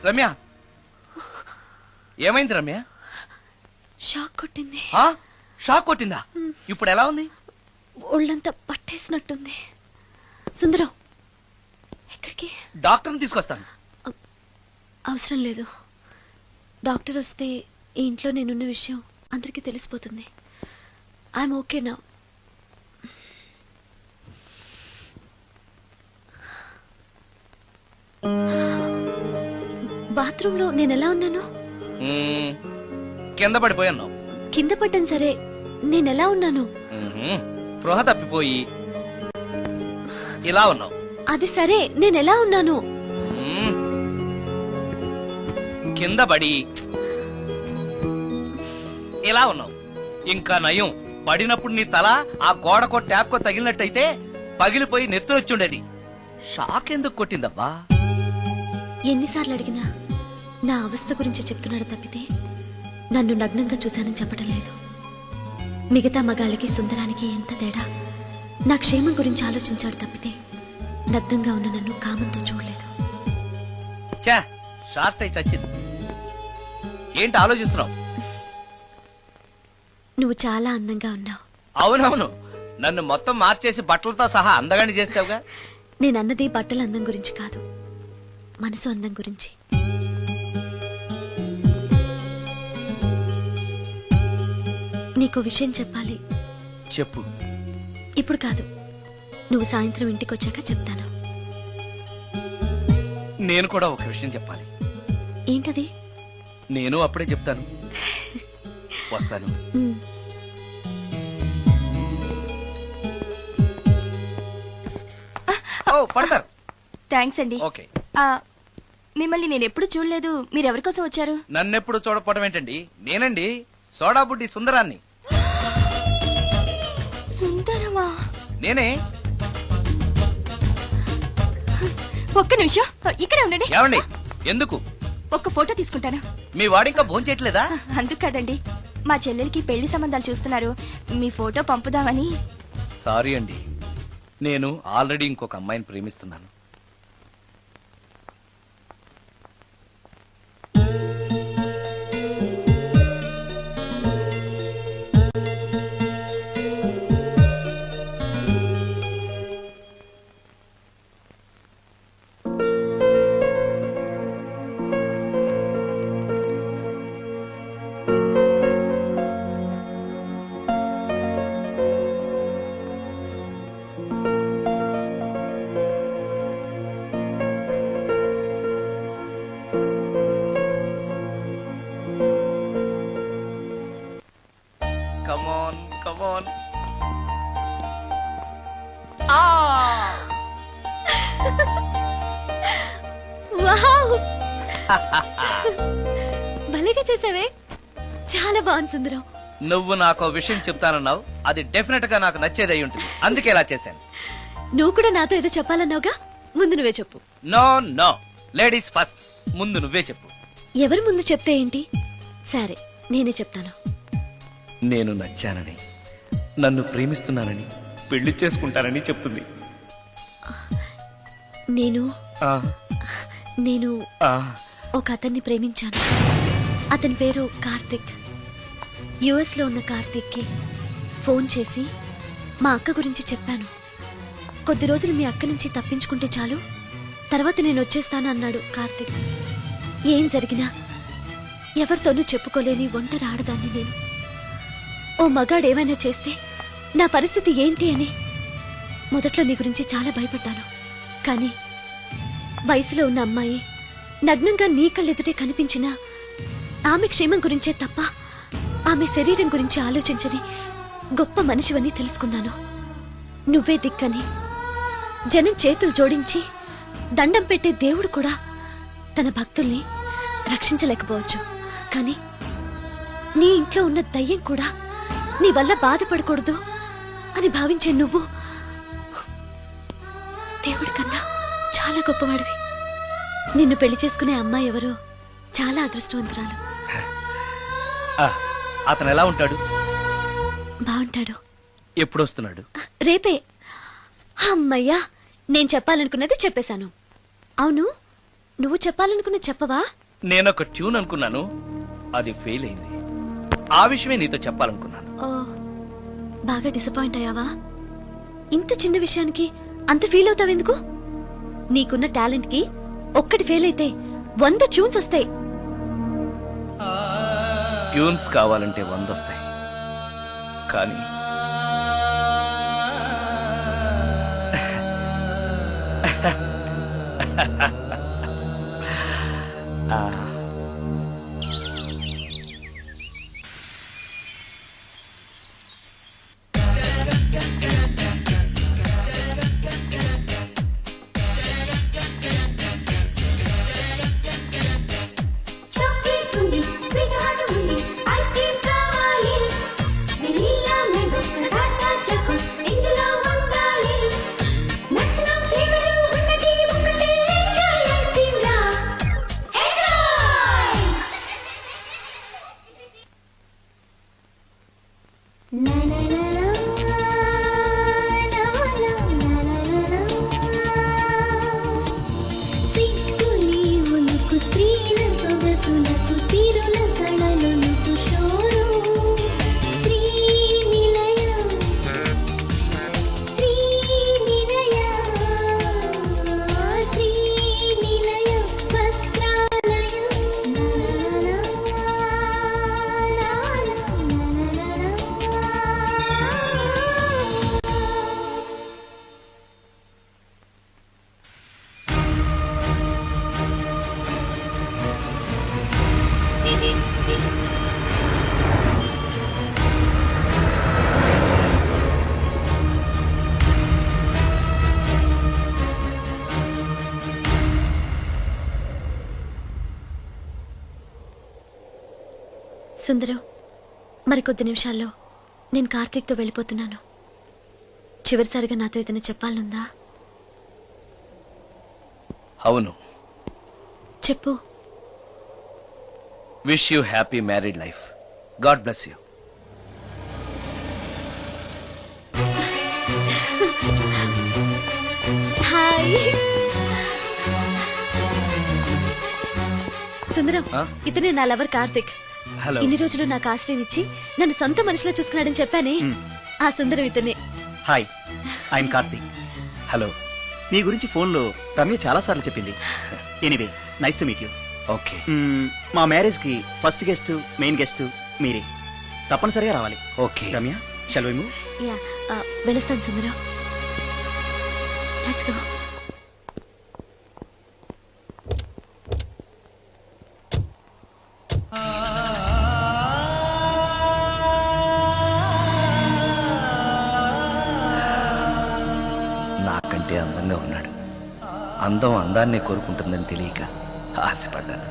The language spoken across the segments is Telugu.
రమ్య, ఏమైంది రమ్య? షాక్ కొట్టింది. షాక్ కొట్టిందా? ఇప్పుడు ఎలా ఉంది? ఒళ్ళంతా పట్టేసినట్టుంది. సుందరం, ఎక్కడికి? డాక్టర్ని తీసుకొస్తాను. అవసరం లేదు. డాక్టర్ వస్తే ఈ ఇంట్లో నేనున్న విషయం అందరికీ తెలిసిపోతుంది. I'm okay now. బాత్రూంలో నేను ఎలా ఉన్నాను? కింద పడిపోయాను. కింద పడ్డాను సరే, నేను ఎలా ఉన్నాను? స్పృహ తప్పిపోయి ఇలా ఉన్నావు. అది సరే, నేను ఎలా ఉన్నాను? కింద పడి ఇలా ఉన్నావు. ఇంకా నయం, పడినప్పుడు నీ తల ఆ గోడకో ట్యాప్కో తగిలినట్టయితే పగిలిపోయి నెత్తురొచ్చుండేది. షాక్ ఎందుకు కొట్టిందబ్బా? ఎన్నిసార్లు అడిగినా నా అవస్థ గురించి చెప్తున్నాడు తప్పితే నన్ను నగ్నంగా చూశానని చెప్పడం లేదు. మిగతా మగాళ్ళకి సుందరానికి ఎంత తేడా. నా క్షేమం గురించి ఆలోచించాడు తప్పితే నగ్నంగా ఉన్న నన్ను కామంతో చూడలేదు. షార్ట్ అయి చచ్చింది. ఏంటి ఆలోచిస్తున్నావు? నువ్వు చాలా అందంగా ఉన్నావు. అవునవును, నన్ను మొత్తం మార్చేసి బట్టలతో సహా అందగాని చేసావుగా. నేనన్నది బట్టల అందం గురించి కాదు, మనసు అందం గురించి. నీకో విషయం చెప్పాలి. చెప్పు. ఇప్పుడు కాదు, నువ్వు సాయంత్రం ఇంటికి వచ్చాక చెప్తాను. నేను కూడా ఒక విషయం చెప్పాలి. ఏంటది? నేను అప్పుడే చెప్తాను. వస్తాను. పడతారు. థ్యాంక్స్ అండి. ఓకే. మిమ్మల్ని నేను ఎప్పుడు చూడలేదు. మీరెవరి కోసం వచ్చారు? నన్నెప్పుడు చూడకపోవడం ఏంటండి? నేనండి, సోడా బుడ్డి సుందరాన్ని. సుందరమా? నేనే. ఒక్క నిమిషం ఇక్కడే ఉండండి. ఏమండి? ఎందుకు? ఒక్క ఫోటో తీసుకుంటాను. మీ వాడింకా భోంచేయట్లేదా? అందుకు కదండి, మా చెల్లెలికి పెళ్లి సంబంధాలు చూస్తున్నారు. మీ ఫోటో పంపుదామని. సారీ అండి, నేను ఆల్రెడీ ఇంకొక అమ్మాయిని ప్రేమిస్తున్నాను. Come on, come on. Wow! భలేగా చేసావే. చాలా బాగుంది సుందరం. నువ్వు నాకు విషయం చెప్తానన్నావు, అది డెఫినెట్ గా నాకు నచ్చేది అయి ఉంటుంది. అందుకే ఇలా చేశాను. నువ్వు కూడా నాతో ఏదో చెప్పాలన్నావుగా, ముందు నువ్వే చెప్పు. No no, ladies first. ముందు నువ్వే చెప్పు. ఎవరి ముందు చెప్తే ఏంటి? సరే, నేనే చెప్తాను. నేను నచ్చానని, నన్ను ప్రేమిస్తున్నానని, పెళ్లి చేసుకుంటానని చెప్తుంది. నేను ఒక అతన్ని ప్రేమించాను. అతని పేరు కార్తిక్. యుఎస్ లో ఉన్న కార్తిక్ కి ఫోన్ చేసి మా అక్క గురించి చెప్పాను. కొద్ది రోజులు మీ అక్క నుంచి తప్పించుకుంటే చాలు, తర్వాత నేను వచ్చేస్తాను అన్నాడు కార్తిక్. ఏం జరిగినా ఎవరితోనూ చెప్పుకోలేని ఒంటరి ఆడదాన్ని నేను. ఓ మగాడు ఏమైనా చేస్తే నా పరిస్థితి ఏంటి అని మొదట్లో నీ గురించి చాలా భయపడ్డాను. కానీ వయసులో ఉన్న అమ్మాయి నగ్నంగా నీ కళ్ళెదుటే కనిపించినా ఆమె క్షేమం గురించే తప్ప ఆమె శరీరం గురించి ఆలోచించని గొప్ప మనిషివని తెలుసుకున్నాను. నువ్వే దిక్కని, జనం చేతులు జోడించి దండం పెట్టే దేవుడు కూడా తన భక్తుల్ని రక్షించలేకపోవచ్చు. కానీ నీ ఇంట్లో ఉన్న దయ్యం కూడా నీ వల్ల బాధపడకూడదు అని భావించే నువ్వు దేవుడి కన్నా చాలా గొప్పవాడివి. నిన్ను పెళ్లి చేసుకునే అమ్మాయి ఎవరో చాలా అదృష్టవంతురాలు. అతను ఎలా ఉంటాడు? బాగుంటాడు. ఎప్పుడు వస్తున్నాడు? రేపే. అమ్మయ్యా, నేను చెప్పాలనుకున్నది చెప్పేశాను. అవును, నువ్వు చెప్పాలనుకున్న చెప్పవా? నేనొక ట్యూన్ అనుకున్నాను, అది ఫెయిల్ అయింది. ఆ విషయమే నీతో చెప్పాలనుకున్నాను. ఓ, బాగా డిసప్పాయింట్ అయ్యావా? ఇంత చిన్న విషయానికి అంత ఫీల్ అవుతావెందుకు? నీకున్న టాలెంట్ కి ఒక్కటి ఫెయిల్ అయితే 100 ట్యూన్స్ వస్తాయి. ట్యూన్స్ కావాలంటే 100 వస్తాయి, కానీ సుందరం, మరికొద్ది నిమిషాల్లో నేను కార్తీక్తో వెళ్ళిపోతున్నాను. చివరిసారిగా నాతో ఏదైనా చెప్పాలనుందా? అవును, చెప్పు. Wish you happy married life. God bless you. Hi Sundaram, ఇతనే నా లవర్ కార్తిక్. హలో. ఇన్ని రోజులు నాకు ఆశ్రయం ఇచ్చి నన్ను సొంత మనిషిలో చూసుకున్నాడని చెప్పానే, ఆ సుందరం ఇతనే. Hi, I am Karthik. హలో. మీ గురించి ఫోన్లో రమ్య చాలా సార్లు చెప్పింది. Anyway, nice to meet you. Okay. మా మ్యారేజ్ కి ఫస్ట్ గెస్ట్, మెయిన్ గెస్ట్ మీరే. తప్పనిసరిగా రావాలి. Okay Ramya, shall we move? Yeah, వెళ్ళొస్తాను సుందరం. Let's go. నాకంటే అందంగా ఉన్నాడు. అందం అందాన్ని కోరుకుంటుందని తెలియక ఆశపడ్డాను.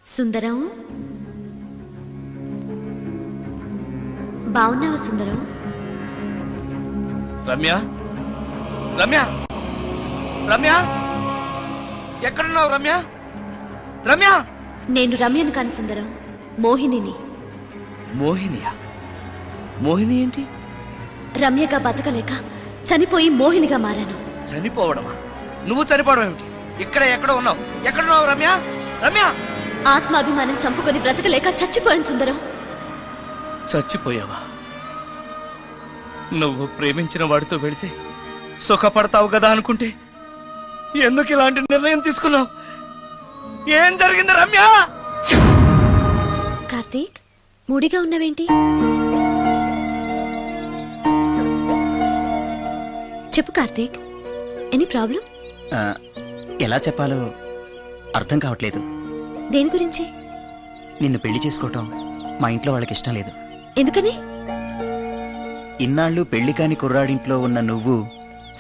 సుందరం, బాగున్నావా సుందరం? రమ్య, రమ్య, రమ్య ఎక్కడున్నావు రమ్య? రమ్య! నేను రమ్యను కాని సుందరం, మోహినిని. మోహినియా? మోహిని ఏంటి? రమ్యగా బతకలేక చనిపోయి మోహినిగా మారాను. చనిపోవడమా? నువ్వు చనిపోవడం ఏమిటి? ఇక్కడ ఎక్కడో ఉన్నావు. ఎక్కడున్నావు రమ్య? రమ్య! ఆత్మాభిమానం చంపుకొని బ్రతకలేక చచ్చిపోయాను సుందరం. చచ్చిపోయావా? నువ్వు ప్రేమించిన వాడితో వెళితే సుఖపడతావు కదా అనుకుంటే ఎందుకు ఇలాంటి నిర్ణయం తీసుకున్నావు? ఏం జరిగింది రమ్య? కార్తీక్, మూడిగా ఉన్నవేంటి? చెప్పు కార్తీక్, ఎనీ ప్రాబ్లం? ఎలా చెప్పాలో అర్థం కావట్లేదు. దేని గురించి? నిన్ను పెళ్లి చేసుకోవటం మా ఇంట్లో వాళ్ళకి ఇష్టం లేదు. ఎందుకని? ఇన్నాళ్ళు పెళ్లి కాని కుర్రాడింట్లో ఉన్న నువ్వు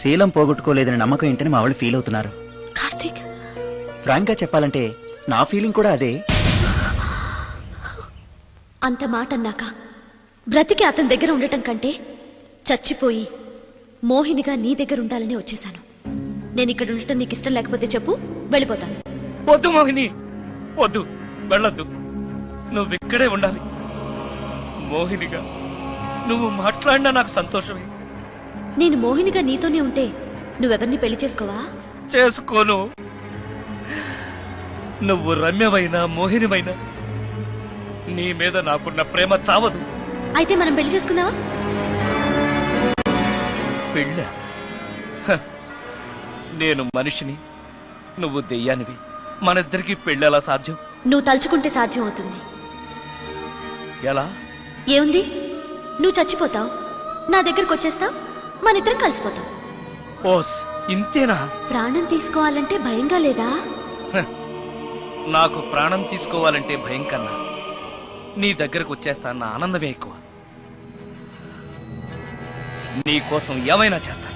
శీలం పోగొట్టుకోలేదని నమ్మకం ఏంటని మా వాళ్ళు ఫీల్ అవుతున్నారు. కార్తీక్, ఫ్రాంక్ గా చెప్పాలంటే నా ఫీలింగ్ కూడా అదే. అంత మాట అన్నాక బ్రతికి అతని దగ్గర ఉండటం కంటే చచ్చిపోయి మోహినిగా నీ దగ్గర ఉండాలని వచ్చేశాను. నేను ఇక్కడ ఉండటం నీకు ఇష్టం లేకపోతే చెప్పు, వెళ్ళిపోతాను. వద్దు మోహిని, వద్దు, వెళ్ళొద్దు. నువ్వు ఇక్కడే ఉండాలి. మోహినిగా నువ్వు మాట్లాడినా నాకు సంతోషమే. నేను మోహినిగా నీతోనే ఉంటే నువ్వెవరిని పెళ్లి చేసుకోవా? చేసుకోను. నువ్వు రమ్యమైనా మోహినిమైనా నీ మీద నాకున్న ప్రేమ చావదు. అయితే మనం పెళ్లి చేసుకుందావా? పెళ్ళ? నేను మనిషిని, నువ్వు దెయ్యానివి. మనిద్దరికి పెళ్ళెలా సాధ్యం? నువ్వు తలుచుకుంటే సాధ్యం అవుతుంది. ఎలా? ఏముంది, నువ్వు చచ్చిపోతావు, నా దగ్గరకు వచ్చేస్తావు, మనిద్దరం కలిసిపోతాం. ఓస్, ఇంతేనా? ప్రాణం తీసుకోవాలంటే భయంగా లేదా? నాకు ప్రాణం తీసుకోవాలంటే భయం కన్నా నీ దగ్గరకు వచ్చేస్తాన్న ఆనందమే ఎక్కువ. నీ కోసం ఏమైనా చేస్తాను.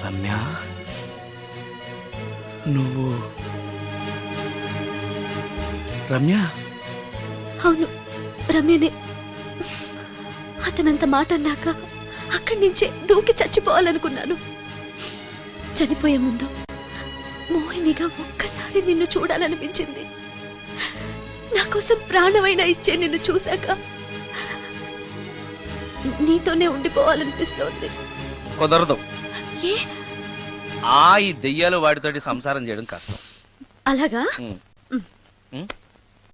రమ్య, నువ్వు రమ్య? అవును, రమ్యనే. అతనంత మాట అన్నాక అక్కడి నుంచే దూకి చచ్చిపోవాలనుకున్నాను. చనిపోయే ముందు మోహినిగా ఒక్కసారి నిన్ను చూడాలనిపించింది. నా కోసం ప్రాణమైనా ఇచ్చే నిన్ను చూశాక నీతోనే ఉండిపోవాలనిపిస్తోంది. కుదరదు. ఏ? ఈ దెయ్యాలు వాడితోటి సంసారం చేయడం కష్టం. అలాగా? ఉమ్.